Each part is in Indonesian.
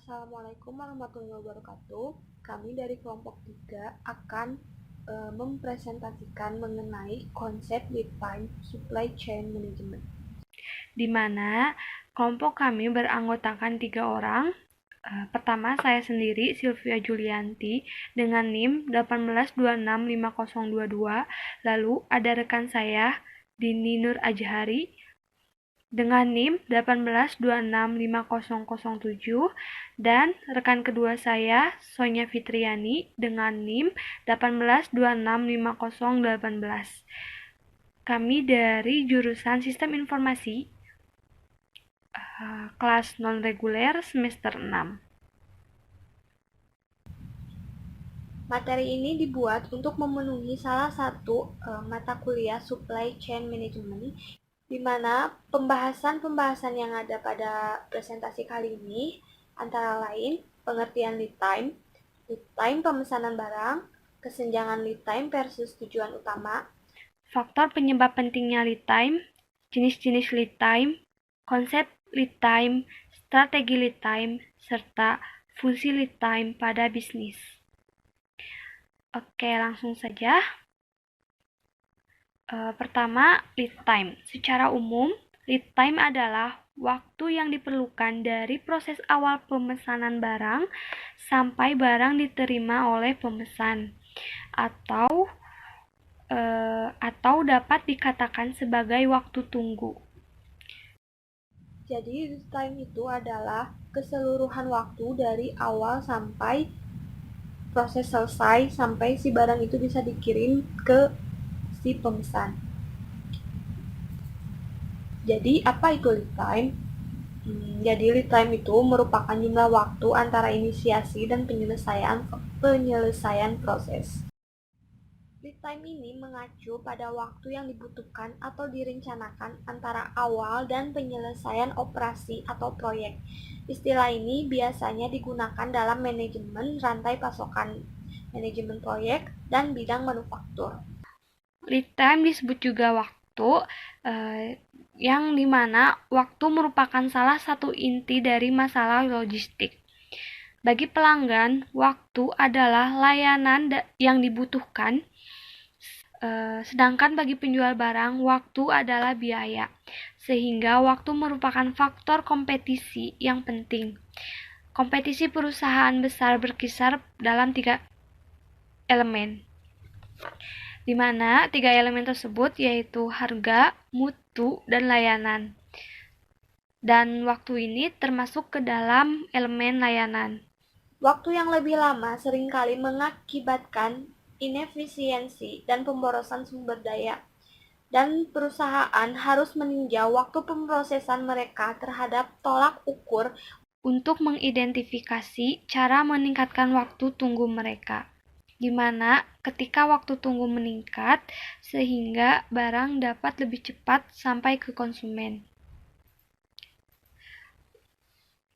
Assalamualaikum warahmatullahi wabarakatuh. Kami dari kelompok 3 akan mempresentasikan mengenai konsep lead time supply chain management, di mana kelompok kami beranggotakan 3 orang. Pertama, saya sendiri, Sylvia Julianti, dengan NIM 18265022. Lalu ada rekan saya, Dini Nur Ajhari, dengan NIM 18265007, dan rekan kedua saya, Sonya Fitriani, dengan NIM 18265018. Kami dari jurusan Sistem Informasi, kelas non-reguler semester 6. Materi ini dibuat untuk memenuhi salah satu mata kuliah supply chain management, di mana pembahasan-pembahasan yang ada pada presentasi kali ini antara lain pengertian lead time pemesanan barang, kesenjangan lead time versus tujuan utama, faktor penyebab pentingnya lead time, jenis-jenis lead time, konsep lead time, strategi lead time, serta fungsi lead time pada bisnis. Oke, langsung saja. Pertama, lead time. Secara umum, lead time adalah waktu yang diperlukan dari proses awal pemesanan barang sampai barang diterima oleh pemesan, atau dapat dikatakan sebagai waktu tunggu. Jadi lead time itu adalah keseluruhan waktu dari awal sampai proses selesai sampai si barang itu bisa dikirim ke si pemesan. Jadi apa itu lead time? Jadi lead time itu merupakan jumlah waktu antara inisiasi dan penyelesaian proses. Lead time ini mengacu pada waktu yang dibutuhkan atau direncanakan antara awal dan penyelesaian operasi atau proyek. Istilah ini biasanya digunakan dalam manajemen rantai pasokan, manajemen proyek, dan bidang manufaktur. Lead time disebut juga waktu, yang dimana waktu merupakan salah satu inti dari masalah logistik. Bagi pelanggan, waktu adalah layanan yang dibutuhkan, sedangkan bagi penjual barang, waktu adalah biaya. Sehingga waktu merupakan faktor kompetisi yang penting. Kompetisi perusahaan besar berkisar dalam 3 elemen, di mana 3 elemen tersebut yaitu harga, mutu, dan layanan. Dan waktu ini termasuk ke dalam elemen layanan. Waktu yang lebih lama seringkali mengakibatkan inefisiensi dan pemborosan sumber daya, dan perusahaan harus meninjau waktu pemrosesan mereka terhadap tolak ukur untuk mengidentifikasi cara meningkatkan waktu tunggu mereka, di mana ketika waktu tunggu meningkat sehingga barang dapat lebih cepat sampai ke konsumen.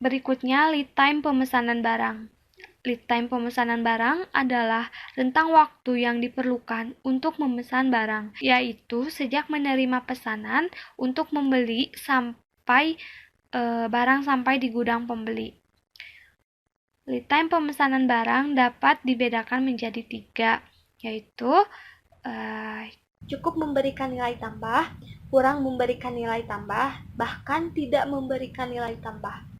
Berikutnya, lead time pemesanan barang. Lead time pemesanan barang adalah rentang waktu yang diperlukan untuk memesan barang, yaitu sejak menerima pesanan untuk membeli sampai barang sampai di gudang pembeli. Lead time pemesanan barang dapat dibedakan menjadi 3, yaitu cukup memberikan nilai tambah, kurang memberikan nilai tambah, bahkan tidak memberikan nilai tambah.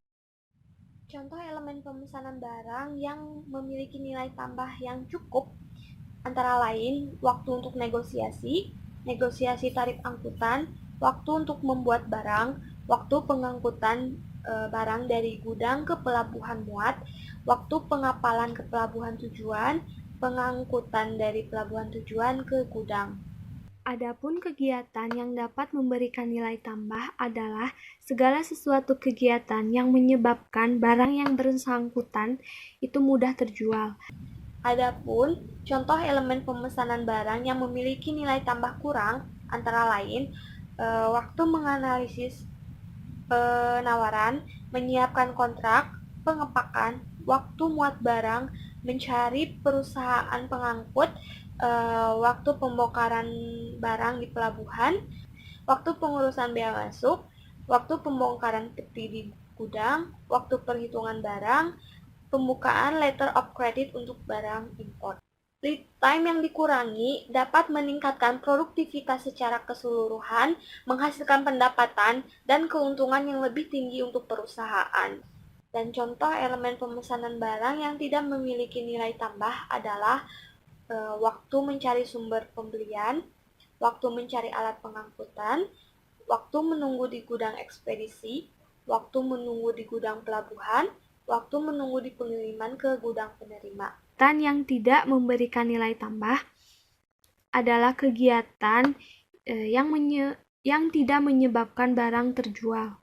Contoh elemen pemesanan barang yang memiliki nilai tambah yang cukup antara lain waktu untuk negosiasi tarif angkutan, waktu untuk membuat barang, waktu pengangkutan barang dari gudang ke pelabuhan muat, waktu pengapalan ke pelabuhan tujuan, pengangkutan dari pelabuhan tujuan ke gudang. Adapun kegiatan yang dapat memberikan nilai tambah adalah segala sesuatu kegiatan yang menyebabkan barang yang bersangkutan itu mudah terjual. Adapun contoh elemen pemesanan barang yang memiliki nilai tambah kurang antara lain waktu menganalisis penawaran, menyiapkan kontrak, pengepakan, waktu muat barang, mencari perusahaan pengangkut, waktu pembongkaran barang di pelabuhan, waktu pengurusan bea masuk, waktu pembongkaran peti di gudang, waktu perhitungan barang, pembukaan letter of credit untuk barang import. Lead time yang dikurangi dapat meningkatkan produktivitas secara keseluruhan, menghasilkan pendapatan dan keuntungan yang lebih tinggi untuk perusahaan. Dan contoh elemen pemesanan barang yang tidak memiliki nilai tambah adalah waktu mencari sumber pembelian, waktu mencari alat pengangkutan, waktu menunggu di gudang ekspedisi, waktu menunggu di gudang pelabuhan, waktu menunggu di pengiriman ke gudang penerima. Kegiatan yang tidak memberikan nilai tambah adalah kegiatan yang tidak menyebabkan barang terjual.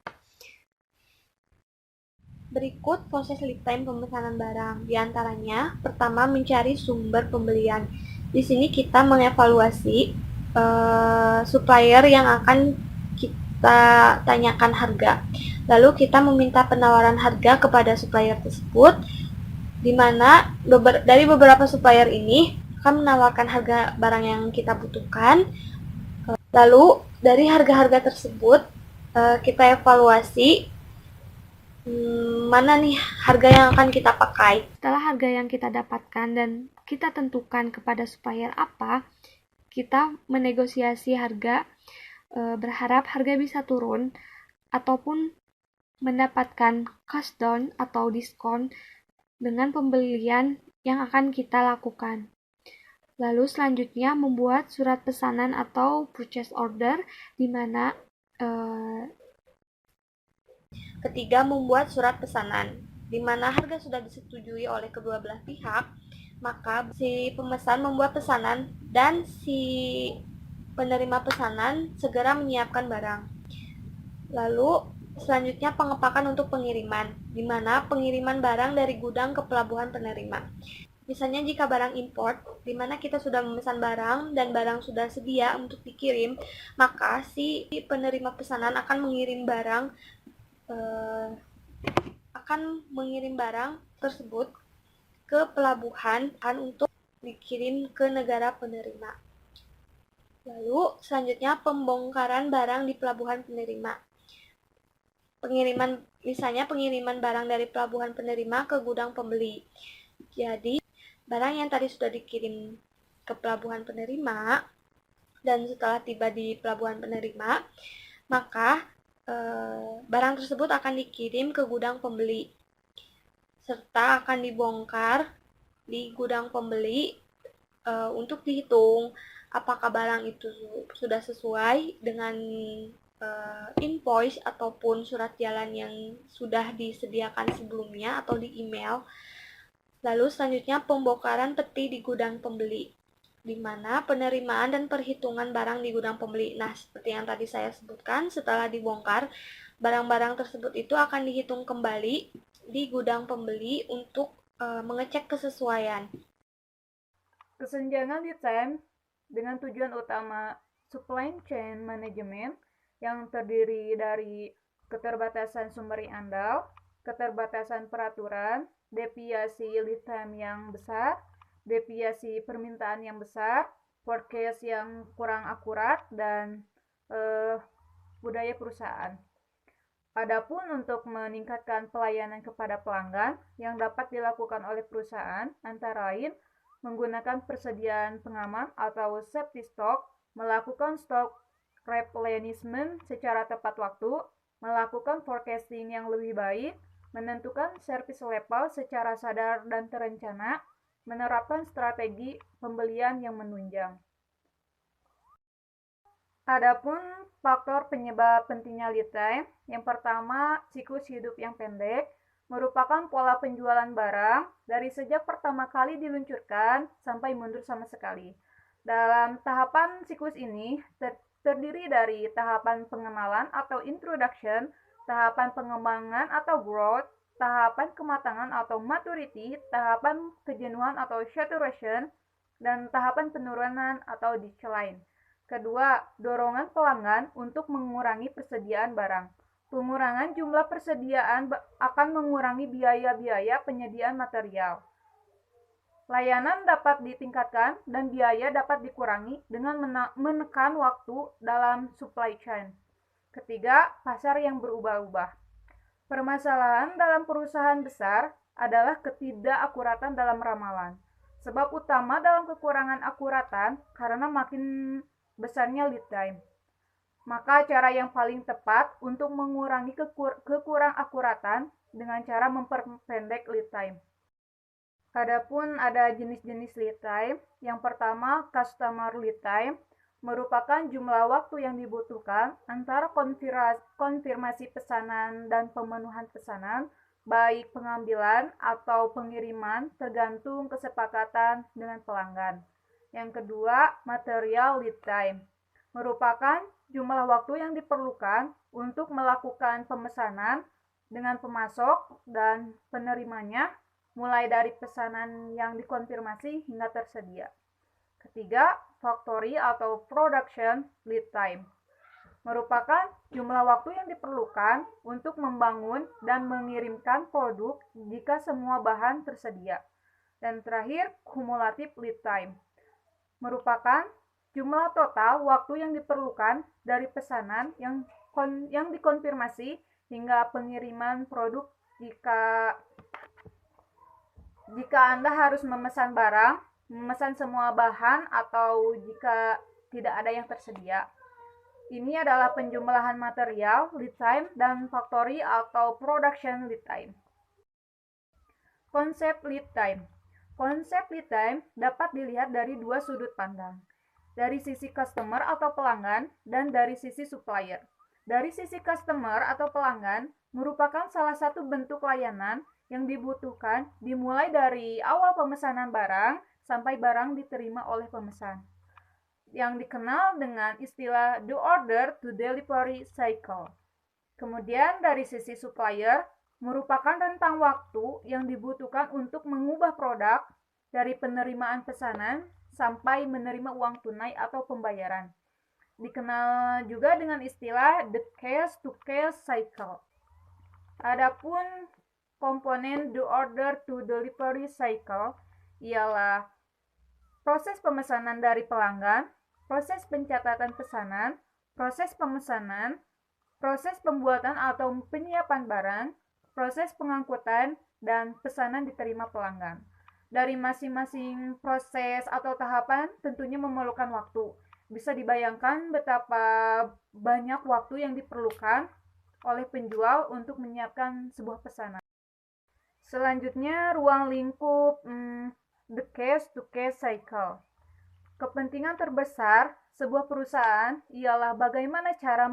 Berikut proses lead time pemesanan barang. Di antaranya, pertama mencari sumber pembelian. Di sini kita mengevaluasi supplier yang akan kita tanyakan harga. Lalu kita meminta penawaran harga kepada supplier tersebut, di mana dari beberapa supplier ini akan menawarkan harga barang yang kita butuhkan. Lalu dari harga-harga tersebut kita evaluasi mana nih harga yang akan kita pakai. Setelah harga yang kita dapatkan dan kita tentukan kepada supplier apa, kita menegosiasi harga, berharap harga bisa turun ataupun mendapatkan cost down atau diskon dengan pembelian yang akan kita lakukan. Lalu selanjutnya membuat surat pesanan atau purchase order, di mana ketiga, membuat surat pesanan, di mana harga sudah disetujui oleh kedua belah pihak, maka si pemesan membuat pesanan dan si penerima pesanan segera menyiapkan barang. Lalu selanjutnya pengepakan untuk pengiriman, di mana pengiriman barang dari gudang ke pelabuhan penerima. Misalnya jika barang import, di mana kita sudah memesan barang dan barang sudah sedia untuk dikirim, maka si penerima pesanan akan mengirim barang tersebut ke pelabuhan untuk dikirim ke negara penerima. Lalu selanjutnya pembongkaran barang di pelabuhan penerima. Misalnya pengiriman barang dari pelabuhan penerima ke gudang pembeli. Jadi barang yang tadi sudah dikirim ke pelabuhan penerima dan setelah tiba di pelabuhan penerima, maka barang tersebut akan dikirim ke gudang pembeli serta akan dibongkar di gudang pembeli untuk dihitung apakah barang itu sudah sesuai dengan invoice ataupun surat jalan yang sudah disediakan sebelumnya atau di email. Lalu selanjutnya pembongkaran peti di gudang pembeli, di mana penerimaan dan perhitungan barang di gudang pembeli. Nah, seperti yang tadi saya sebutkan, setelah dibongkar, barang-barang tersebut itu akan dihitung kembali di gudang pembeli untuk mengecek kesesuaian. Kesenjangan lead time dengan tujuan utama supply chain management yang terdiri dari keterbatasan sumber yang andal, keterbatasan peraturan, deviasi lead time yang besar, deviasi permintaan yang besar, forecast yang kurang akurat, dan budaya perusahaan. Adapun untuk meningkatkan pelayanan kepada pelanggan yang dapat dilakukan oleh perusahaan antara lain menggunakan persediaan pengaman atau safety stock, melakukan stock replenishment secara tepat waktu, melakukan forecasting yang lebih baik, menentukan service level secara sadar dan terencana, menerapkan strategi pembelian yang menunjang. Adapun faktor penyebab pentingnya lead time, yang pertama, siklus hidup yang pendek, merupakan pola penjualan barang dari sejak pertama kali diluncurkan sampai mundur sama sekali. Dalam tahapan siklus ini terdiri dari tahapan pengenalan atau introduction, tahapan pengembangan atau growth, tahapan kematangan atau maturity, tahapan kejenuhan atau saturation, dan tahapan penurunan atau decline. Kedua, dorongan pelanggan untuk mengurangi persediaan barang. Pengurangan jumlah persediaan akan mengurangi biaya-biaya penyediaan material. Layanan dapat ditingkatkan dan biaya dapat dikurangi dengan menekan waktu dalam supply chain. Ketiga, pasar yang berubah-ubah. Permasalahan dalam perusahaan besar adalah ketidakakuratan dalam ramalan. Sebab utama dalam kekurangan akuratan karena makin besarnya lead time. Maka cara yang paling tepat untuk mengurangi kekurang akuratan dengan cara memperpendek lead time. Adapun ada jenis-jenis lead time. Yang pertama, customer lead time merupakan jumlah waktu yang dibutuhkan antara konfirmasi pesanan dan pemenuhan pesanan, baik pengambilan atau pengiriman tergantung kesepakatan dengan pelanggan. Yang kedua, material lead time merupakan jumlah waktu yang diperlukan untuk melakukan pemesanan dengan pemasok dan penerimanya, mulai dari pesanan yang dikonfirmasi hingga tersedia. Ketiga, factory atau production lead time merupakan jumlah waktu yang diperlukan untuk membangun dan mengirimkan produk jika semua bahan tersedia. Dan terakhir, cumulative lead time merupakan jumlah total waktu yang diperlukan dari pesanan yang dikonfirmasi hingga pengiriman produk jika Anda harus memesan barang, memesan semua bahan, atau jika tidak ada yang tersedia. Ini adalah penjumlahan material, lead time, dan factory atau production lead time. Konsep lead time. Konsep lead time dapat dilihat dari dua sudut pandang, dari sisi customer atau pelanggan dan dari sisi supplier. Dari sisi customer atau pelanggan merupakan salah satu bentuk layanan yang dibutuhkan dimulai dari awal pemesanan barang sampai barang diterima oleh pemesan, yang dikenal dengan istilah the order to delivery cycle. Kemudian dari sisi supplier merupakan rentang waktu yang dibutuhkan untuk mengubah produk dari penerimaan pesanan sampai menerima uang tunai atau pembayaran. Dikenal juga dengan istilah the cash-to-cash cycle. Adapun komponen the order to delivery cycle ialah proses pemesanan dari pelanggan, proses pencatatan pesanan, proses pemesanan, proses pembuatan atau penyiapan barang, proses pengangkutan, dan pesanan diterima pelanggan. Dari masing-masing proses atau tahapan tentunya memerlukan waktu. Bisa dibayangkan betapa banyak waktu yang diperlukan oleh penjual untuk menyiapkan sebuah pesanan. Selanjutnya, ruang lingkup the cash-to-cash cycle. Kepentingan terbesar sebuah perusahaan ialah bagaimana cara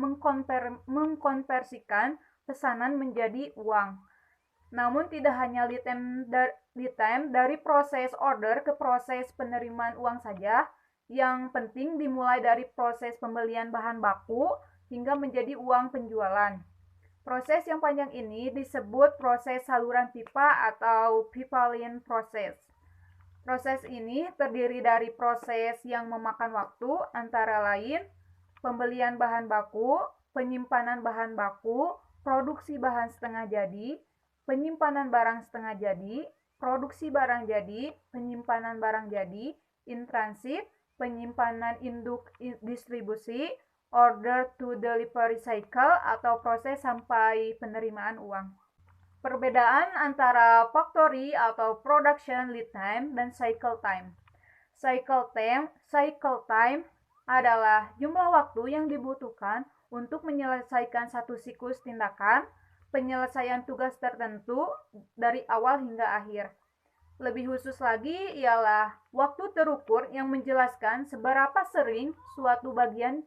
mengkonversikan pesanan menjadi uang. Namun tidak hanya lead time dari proses order ke proses penerimaan uang saja, yang penting dimulai dari proses pembelian bahan baku hingga menjadi uang penjualan. Proses yang panjang ini disebut proses saluran pipa atau pipa line process. Proses ini terdiri dari proses yang memakan waktu, antara lain pembelian bahan baku, penyimpanan bahan baku, produksi bahan setengah jadi, penyimpanan barang setengah jadi, produksi barang jadi, penyimpanan barang jadi, in transit, penyimpanan induk distribusi, order to delivery cycle atau proses sampai penerimaan uang. Perbedaan antara factory atau production lead time dan cycle time. Cycle time adalah jumlah waktu yang dibutuhkan untuk menyelesaikan satu siklus tindakan, penyelesaian tugas tertentu dari awal hingga akhir. Lebih khusus lagi ialah waktu terukur yang menjelaskan seberapa sering suatu bagian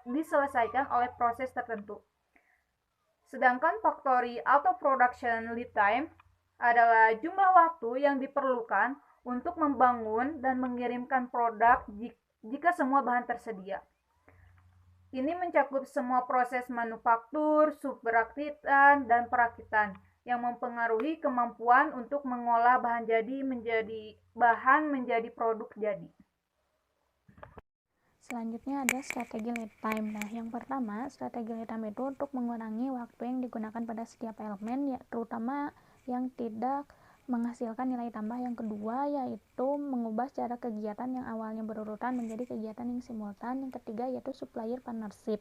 diselesaikan oleh proses tertentu. Sedangkan factory atau production lead time adalah jumlah waktu yang diperlukan untuk membangun dan mengirimkan produk jika semua bahan tersedia. Ini mencakup semua proses manufaktur, subrakitan, dan perakitan yang mempengaruhi kemampuan untuk mengolah bahan menjadi produk jadi. Selanjutnya ada strategi lead time. Nah, yang pertama, strategi lead time itu untuk mengurangi waktu yang digunakan pada setiap elemen, ya, terutama yang tidak menghasilkan nilai tambah. Yang kedua, yaitu mengubah cara kegiatan yang awalnya berurutan menjadi kegiatan yang simultan. Yang ketiga, yaitu supplier partnership.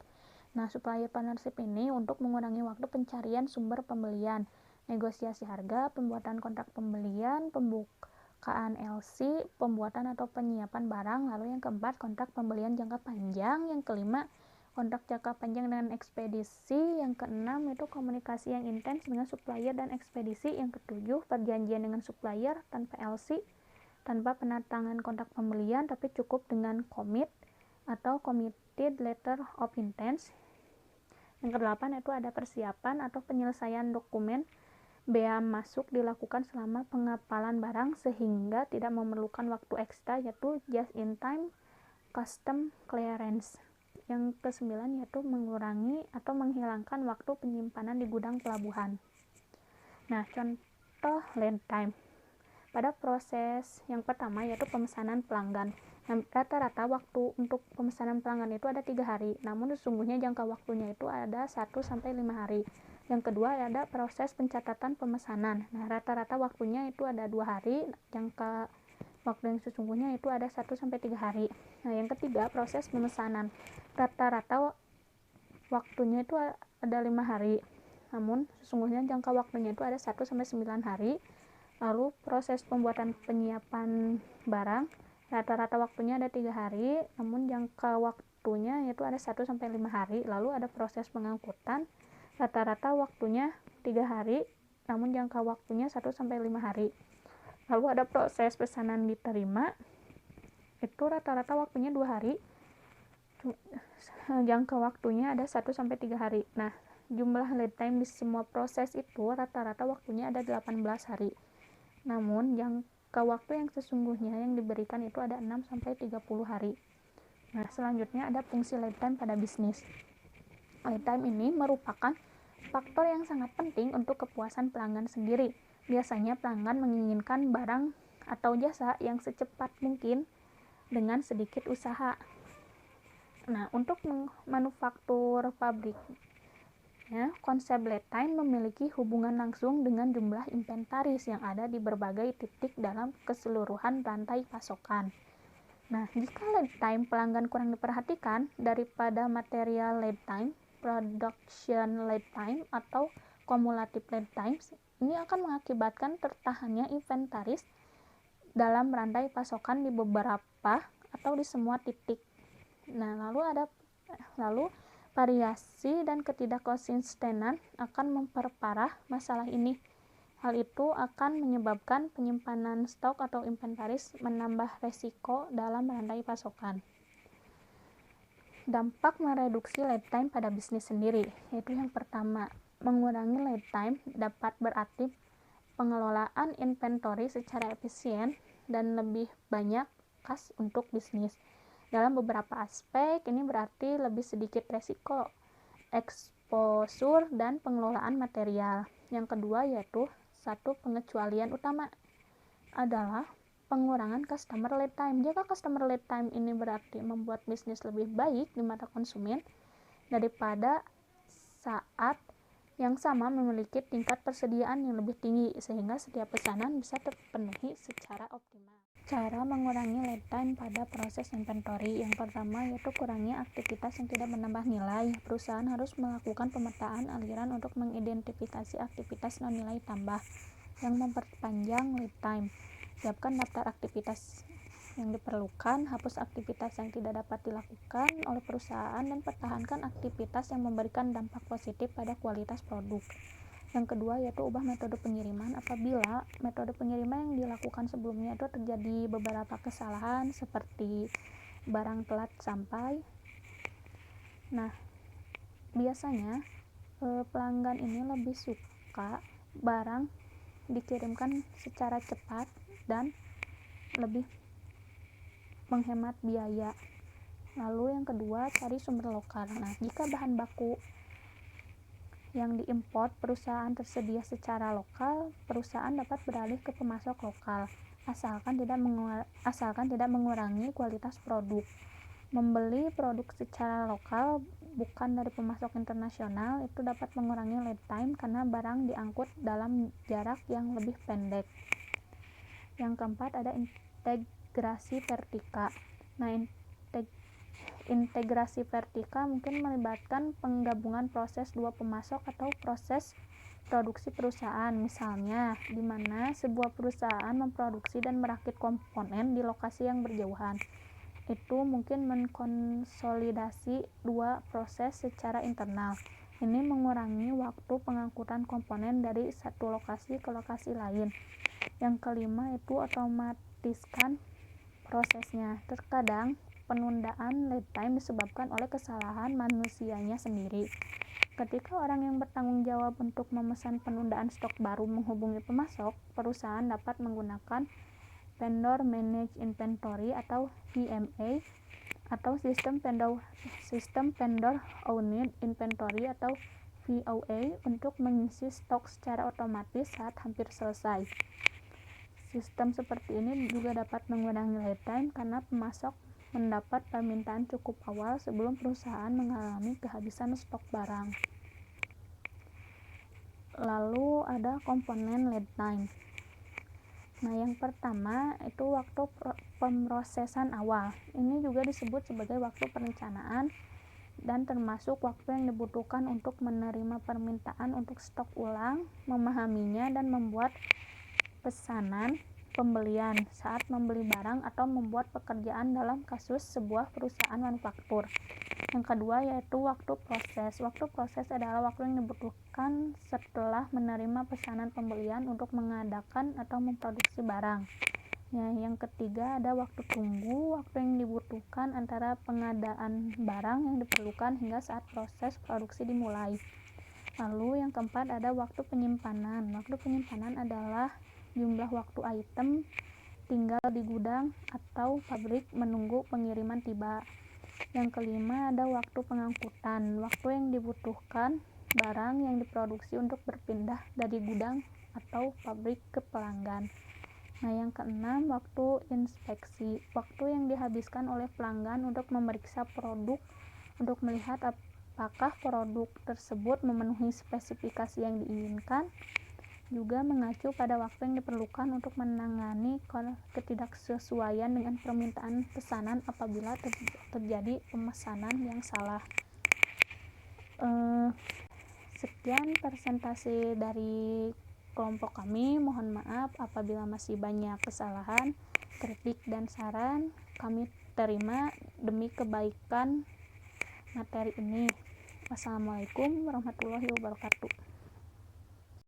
Nah, supplier partnership ini untuk mengurangi waktu pencarian sumber pembelian, negosiasi harga, pembuatan kontrak pembelian, pembukaan LC, pembuatan atau penyiapan barang. Lalu yang keempat, kontrak pembelian jangka panjang. Yang kelima, kontrak jangka panjang dengan ekspedisi. Yang keenam itu komunikasi yang intens dengan supplier dan ekspedisi. Yang ketujuh, perjanjian dengan supplier tanpa LC, tanpa penatangan kontrak pembelian, tapi cukup dengan commit atau committed letter of intent. Yang kedelapan itu ada persiapan atau penyelesaian dokumen bea masuk dilakukan selama pengapalan barang sehingga tidak memerlukan waktu ekstra, yaitu just in time custom clearance. Yang kesembilan yaitu mengurangi atau menghilangkan waktu penyimpanan di gudang pelabuhan. Nah, contoh lead time pada proses yang pertama yaitu pemesanan pelanggan. Nah, rata-rata waktu untuk pemesanan pelanggan itu ada 3 hari, namun sesungguhnya jangka waktunya itu ada 1-5 hari. Yang kedua ada proses pencatatan pemesanan. Nah, rata-rata waktunya itu ada 2 hari, jangka waktu yang sesungguhnya itu ada 1-3 hari. Nah, yang ketiga proses pemesanan. Rata-rata waktunya itu ada 5 hari, namun sesungguhnya jangka waktunya itu ada 1-9 hari. Lalu proses pembuatan penyiapan barang, rata-rata waktunya ada 3 hari, namun jangka waktunya itu ada 1-5 hari. Lalu ada proses pengangkutan, rata-rata waktunya 3 hari, namun jangka waktunya 1-5 hari. Lalu ada proses pesanan diterima, itu rata-rata waktunya 2 hari, jangka waktunya ada 1-3 hari. Nah, jumlah lead time di semua proses itu rata-rata waktunya ada 18 hari. Namun jangka waktu yang sesungguhnya yang diberikan itu ada 6-30 hari. Nah, selanjutnya ada fungsi lead time pada bisnis. Lead time ini merupakan faktor yang sangat penting untuk kepuasan pelanggan sendiri. Biasanya pelanggan menginginkan barang atau jasa yang secepat mungkin dengan sedikit usaha. Nah, untuk manufaktur pabrik, konsep lead time memiliki hubungan langsung dengan jumlah inventaris yang ada di berbagai titik dalam keseluruhan rantai pasokan. Nah, jika lead time pelanggan kurang diperhatikan, daripada material lead time, production lead time, atau cumulative lead times, ini akan mengakibatkan tertahannya inventaris dalam rantai pasokan di beberapa atau di semua titik. Nah, lalu variasi dan ketidakkonsistenan akan memperparah masalah ini. Hal itu akan menyebabkan penyimpanan stok atau inventaris menambah resiko dalam rantai pasokan. Dampak mereduksi lead time pada bisnis sendiri, yaitu yang pertama, mengurangi lead time dapat berarti pengelolaan inventory secara efisien dan lebih banyak kas untuk bisnis. Dalam beberapa aspek, ini berarti lebih sedikit resiko, exposure, dan pengelolaan material. Yang kedua yaitu satu pengecualian utama adalah pengurangan customer lead time. Jika customer lead time ini berarti membuat bisnis lebih baik di mata konsumen daripada saat yang sama memiliki tingkat persediaan yang lebih tinggi, sehingga setiap pesanan bisa terpenuhi secara optimal. Cara mengurangi lead time pada proses inventory. Yang pertama yaitu kurangi aktivitas yang tidak menambah nilai. Perusahaan harus melakukan pemetaan aliran untuk mengidentifikasi aktivitas non-nilai tambah yang memperpanjang lead time. Siapkan daftar aktivitas yang diperlukan, hapus aktivitas yang tidak dapat dilakukan oleh perusahaan, dan pertahankan aktivitas yang memberikan dampak positif pada kualitas produk. Yang kedua yaitu ubah metode pengiriman apabila metode pengiriman yang dilakukan sebelumnya itu terjadi beberapa kesalahan seperti barang telat sampai. Nah, biasanya pelanggan ini lebih suka barang dikirimkan secara cepat dan lebih menghemat biaya. Lalu yang kedua, cari sumber lokal. Nah, jika bahan baku yang diimpor perusahaan tersedia secara lokal, perusahaan dapat beralih ke pemasok lokal, asalkan tidak mengurangi kualitas produk. Membeli produk secara lokal bukan dari pemasok internasional itu dapat mengurangi lead time karena barang diangkut dalam jarak yang lebih pendek. Yang keempat ada integrasi vertikal. Nah, Integrasi vertikal mungkin melibatkan penggabungan proses dua pemasok atau proses produksi perusahaan, misalnya di mana sebuah perusahaan memproduksi dan merakit komponen di lokasi yang berjauhan. Itu mungkin mengkonsolidasi dua proses secara internal. Ini mengurangi waktu pengangkutan komponen dari satu lokasi ke lokasi lain. Yang kelima itu otomatiskan prosesnya. Terkadang penundaan lead time disebabkan oleh kesalahan manusianya sendiri. Ketika orang yang bertanggung jawab untuk memesan penundaan stok baru menghubungi pemasok, perusahaan dapat menggunakan Vendor Managed Inventory atau VMA atau System Vendor Owned Inventory atau VOA untuk mengisi stok secara otomatis saat hampir selesai. Sistem seperti ini juga dapat mengurangi lead time karena pemasok mendapat permintaan cukup awal sebelum perusahaan mengalami kehabisan stok barang. Lalu ada komponen lead time. Nah, yang pertama itu waktu pemrosesan awal. Ini juga disebut sebagai waktu perencanaan dan termasuk waktu yang dibutuhkan untuk menerima permintaan untuk stok ulang, memahaminya, dan membuat pesanan pembelian saat membeli barang atau membuat pekerjaan dalam kasus sebuah perusahaan manufaktur. Yang kedua yaitu waktu proses. Waktu proses adalah waktu yang dibutuhkan setelah menerima pesanan pembelian untuk mengadakan atau memproduksi barang. Ya, yang ketiga ada waktu tunggu, waktu yang dibutuhkan antara pengadaan barang yang diperlukan hingga saat proses produksi dimulai. Lalu yang keempat ada waktu penyimpanan. Waktu penyimpanan adalah jumlah waktu item tinggal di gudang atau pabrik menunggu pengiriman tiba. Yang kelima ada waktu pengangkutan. Waktu yang dibutuhkan barang yang diproduksi untuk berpindah dari gudang atau pabrik ke pelanggan. Nah, yang keenam waktu inspeksi. Waktu yang dihabiskan oleh pelanggan untuk memeriksa produk untuk melihat apakah produk tersebut memenuhi spesifikasi yang diinginkan, juga mengacu pada waktu yang diperlukan untuk menangani ketidaksesuaian dengan permintaan pesanan apabila terjadi pemesanan yang salah. Sekian presentasi dari kelompok kami. Mohon maaf apabila masih banyak kesalahan, kritik dan saran kami terima demi kebaikan materi ini. Wassalamualaikum warahmatullahi wabarakatuh.